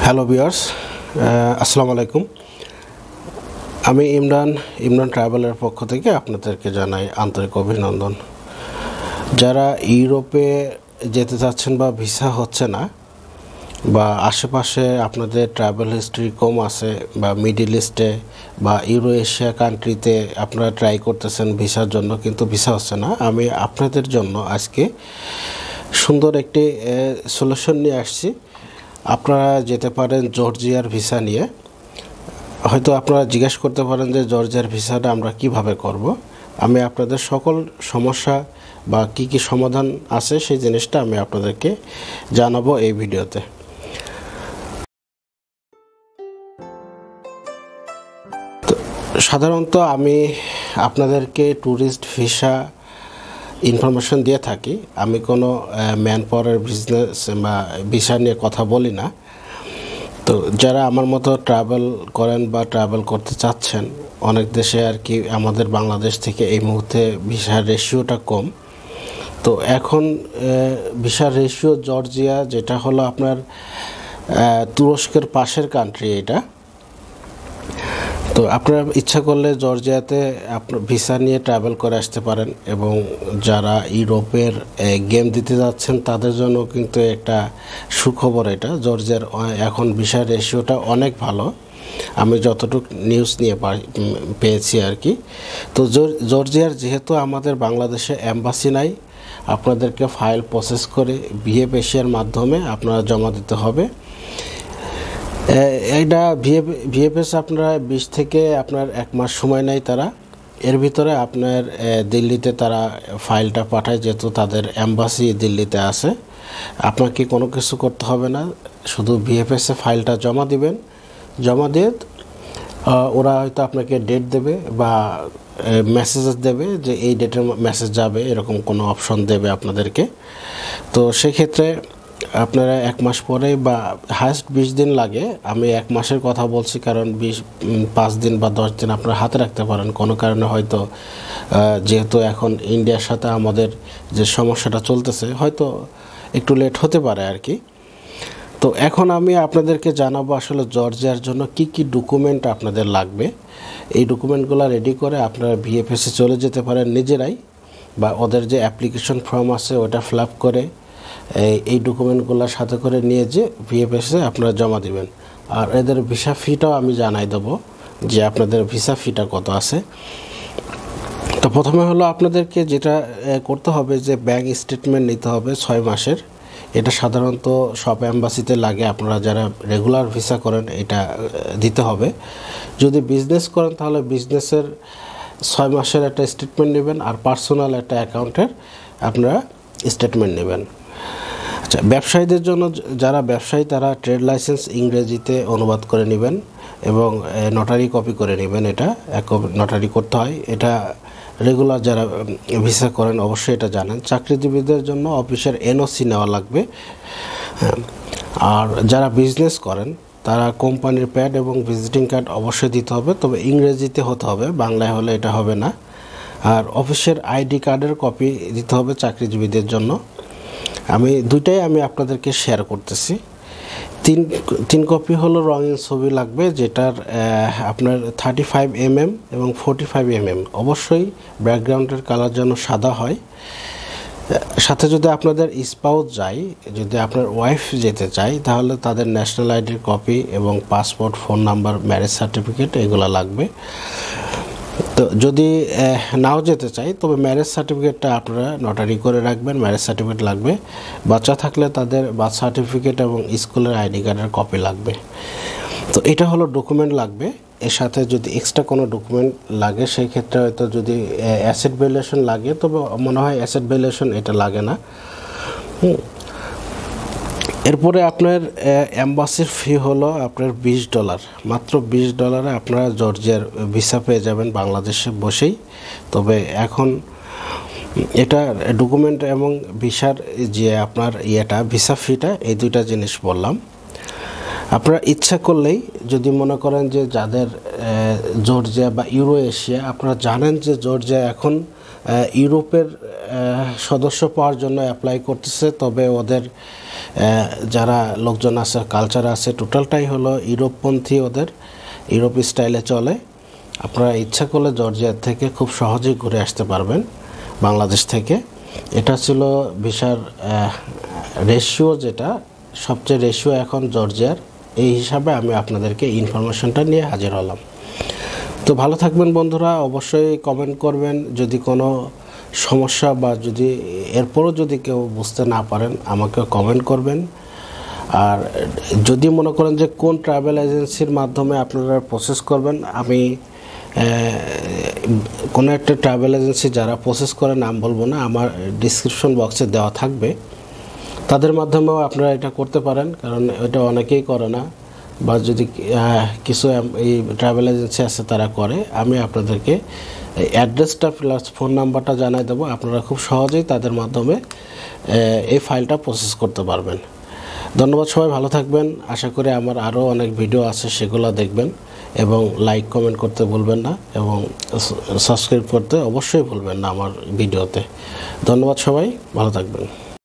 Hello viewers, আসসালামু আলাইকুম। আমি ইমরান ট্রাভেলের পক্ষ থেকে আপনাদেরকে জানাই আন্তরিক অভিনন্দন। যারা ইউরোপে যেতে চাচ্ছেন বা ভিসা হচ্ছে না, বা আশেপাশে আপনাদের ট্রাভেল হিস্ট্রি কম আছে, বা মিডল ইস্টে বা ইউরো এশিয়া কান্ট্রিতে আপনারা ট্রাই করতেছেন ভিসার জন্য, কিন্তু ভিসা হচ্ছে না, আমি আপনাদের জন্য আজকে সুন্দর একটি সলিউশন নিয়ে আসছি। আপনারা যেতে পারেন জর্জিয়ার ভিসা নিয়ে। হয়তো আপনারা জিজ্ঞেস করতে পারেন যে জর্জিয়ার ভিসাটা আমরা কিভাবে করব। আমি আপনাদের সকল সমস্যা বা কি কি সমাধান আছে সেই জিনিসটা আমি আপনাদেরকে জানাবো এই ভিডিওতে। তো সাধারণত আমি আপনাদেরকে ট্যুরিস্ট ভিসা ইনফরমেশন দিয়ে থাকি। আমি কোনো ম্যান পাওয়ারের বিজনেস বা ভিসা নিয়ে কথা বলি না। তো যারা আমার মতো ট্রাভেল করেন বা ট্রাভেল করতে চাচ্ছেন অনেক দেশে আর কি, আমাদের বাংলাদেশ থেকে এই মুহূর্তে ভিসার রেশিওটা কম। তো এখন ভিসার রেশিও জর্জিয়া, যেটা হলো আপনার তুরস্কের পাশের কান্ট্রি এটা। তো আপনারা ইচ্ছা করলে জর্জিয়াতে আপনার ভিসা নিয়ে ট্রাভেল করে আসতে পারেন, এবং যারা ইউরোপের গেম দিতে যাচ্ছেন তাদের জন্য কিন্তু একটা সুখবর এটা। জর্জিয়ার এখন ভিসার রেশিওটা অনেক ভালো, আমি যতটুকু নিউজ নিয়ে পেয়েছি আর কি। তো জর্জিয়ার যেহেতু আমাদের বাংলাদেশে এম্বাসি নাই, আপনাদেরকে ফাইল প্রসেস করে ভিএফএসির মাধ্যমে আপনারা জমা দিতে হবে। এইটা ভিএফএস আপনারা 20 থেকে আপনার 1 মাস সময় নেয় তারা। এর ভিতরে আপনার দিল্লিতে তারা ফাইলটা পাঠায়, যেহেতু তাদের এম্বাসি দিল্লিতে আছে। আপনাকে কোনো কিছু করতে হবে না, শুধু ভিএফএসে ফাইলটা জমা দিবেন। জমা দিয়ে ওরা হয়তো আপনাকে ডেট দেবে বা মেসেজেস দেবে যে এই ডেটের মেসেজ যাবে, এরকম কোনো অপশন দেবে আপনাদেরকে। তো সেক্ষেত্রে আপনারা 1 মাস পরে বা হায়েস্ট 20 দিন লাগে। আমি 1 মাসের কথা বলছি কারণ 5 দিন বা 10 দিন আপনারা হাতে রাখতে পারেন। কোনো কারণে হয়তো যেহেতু এখন ইন্ডিয়ার সাথে আমাদের যে সমস্যাটা চলতেছে, হয়তো একটু লেট হতে পারে আর কি। তো এখন আমি আপনাদেরকে জানাবো আসলে জর্জিয়ার জন্য কি কি ডকুমেন্ট আপনাদের লাগবে। এই ডকুমেন্টগুলো রেডি করে আপনারা ভিএফএসে চলে যেতে পারেন নিজেরাই, বা ওদের যে অ্যাপ্লিকেশন ফর্ম আছে ওটা ফিল আপ করে এই ডকুমেন্টগুলোর সাথে করে নিয়ে যে ভিএফএসে আপনারা জমা দিবেন। আর এদের ভিসা ফিটাও আমি জানাই দেবো যে আপনাদের ভিসা ফিটা কত আছে। তো প্রথমে হলো আপনাদেরকে যেটা করতে হবে যে ব্যাংক স্টেটমেন্ট নিতে হবে 6 মাসের। এটা সাধারণত সব এম্বাসিতে লাগে, আপনারা যারা রেগুলার ভিসা করেন এটা দিতে হবে। যদি বিজনেস করেন তাহলে বিজনেসের 6 মাসের একটা স্টেটমেন্ট নেবেন, আর পার্সোনাল একটা অ্যাকাউন্টের আপনারা স্টেটমেন্ট নেবেন। আচ্ছা, ব্যবসায়ীদের জন্য যারা ব্যবসায়ী তারা ট্রেড লাইসেন্স ইংরেজিতে অনুবাদ করে নেবেন এবং নোটারি কপি করে নেবেন। এটা এক কপি নোটারি করতে হয়। এটা রেগুলার যারা ভিসা করেন অবশ্যই এটা জানেন। চাকরিজীবীদের জন্য অফিসের এনওসি নেওয়া লাগবে। আর যারা বিজনেস করেন তারা কোম্পানির প্যাড এবং ভিজিটিং কার্ড অবশ্যই দিতে হবে, তবে ইংরেজিতে হতে হবে, বাংলায় হলে এটা হবে না। আর অফিসের আইডি কার্ডের কপি দিতে হবে চাকরিজীবীদের জন্য। আমি দুইটাই আপনাদেরকে শেয়ার করতেছি। তিন কপি হলো রঙিন ছবি লাগবে, যেটার আপনার 35 mm এবং 45 mm। অবশ্যই ব্যাকগ্রাউন্ডের কালার যেন সাদা হয়। সাথে যদি আপনাদের স্পাউস যায়, যদি আপনার ওয়াইফ যেতে চায়, তাহলে তাদের ন্যাশনাল আইডির কপি এবং passport, phone number, marriage certificate এগুলো লাগবে। তো যদি নাও যেতে চাই তবে ম্যারেজ সার্টিফিকেটটা আপনারা নোটারি করে রাখবেন। ম্যারেজ সার্টিফিকেট লাগবে। বাচ্চা থাকলে তাদের বার্থ সার্টিফিকেট এবং স্কুলের আইডি কার্ডের কপি লাগবে। তো এটা হলো ডকুমেন্ট লাগবে। এর সাথে যদি এক্সট্রা কোনো ডকুমেন্ট লাগে সেই ক্ষেত্রে হয়তো যদি অ্যাসেট ভ্যালুয়েশন লাগে, তবে মনে হয় অ্যাসেট ভ্যালুয়েশন এটা লাগে না। এরপরে আপনার এম্বাসির ফি হলো আপনার $20, মাত্র $20 আপনারা জর্জিয়ার ভিসা পেয়ে যাবেন বাংলাদেশে বসেই। তবে এখন এটা ডকুমেন্ট এবং ভিসার যে আপনার ভিসা ফিটা, এই দুইটা জিনিস বললাম। আপনারা ইচ্ছা করলেই যদি মনে করেন যে যাদের জর্জিয়া বা ইউরো এশিয়া, আপনারা জানেন যে জর্জিয়া এখন ইউরোপের সদস্য পাওয়ার জন্য অ্যাপ্লাই করতেছে, তবে ওদের যারা লোকজন আছে, কালচার আছে, টোটালটাই হলো ইউরোপপন্থী, ওদের ইউরোপ স্টাইলে চলে। আপনারা ইচ্ছা করলে জর্জিয়া থেকে খুব সহজেই ঘুরে আসতে পারবেন বাংলাদেশ থেকে। এটা ছিল ভিসার রেশিও, যেটা সবচেয়ে রেশিও এখন জর্জিয়ার। এই হিসাবে আমি আপনাদেরকে ইনফরমেশনটা নিয়ে হাজির হলাম। তো ভালো থাকবেন বন্ধুরা, অবশ্যই কমেন্ট করবেন যদি কোনো সমস্যা বা যদি এরপরও যদি কেউ বুঝতে না পারেন আমাকে কমেন্ট করবেন। আর যদি মনে করেন যে কোন ট্রাভেল এজেন্সির মাধ্যমে আপনারা প্রসেস করবেন, আমি কোনো একটা ট্রাভেল এজেন্সি যারা প্রসেস করে, নাম বলবো না, আমার ডিসক্রিপশন বক্সে দেওয়া থাকবে, তাদের মাধ্যমেও আপনারা এটা করতে পারেন, কারণ এটা অনেকেই করে না, বা যদি কিছু এই ট্রাভেল এজেন্সি আছে তারা করে। আমি আপনাদেরকে অ্যাড্রেসটা প্লাস ফোন নাম্বারটা জানাই দেবো, আপনারা খুব সহজেই তাদের মাধ্যমে এই ফাইলটা প্রসেস করতে পারবেন। ধন্যবাদ, সবাই ভালো থাকবেন। আশা করি আমার আরও অনেক ভিডিও আছে, সেগুলো দেখবেন এবং লাইক কমেন্ট করতে ভুলবেন না, এবং সাবস্ক্রাইব করতে অবশ্যই ভুলবেন না আমার ভিডিওতে। ধন্যবাদ, সবাই ভালো থাকবেন।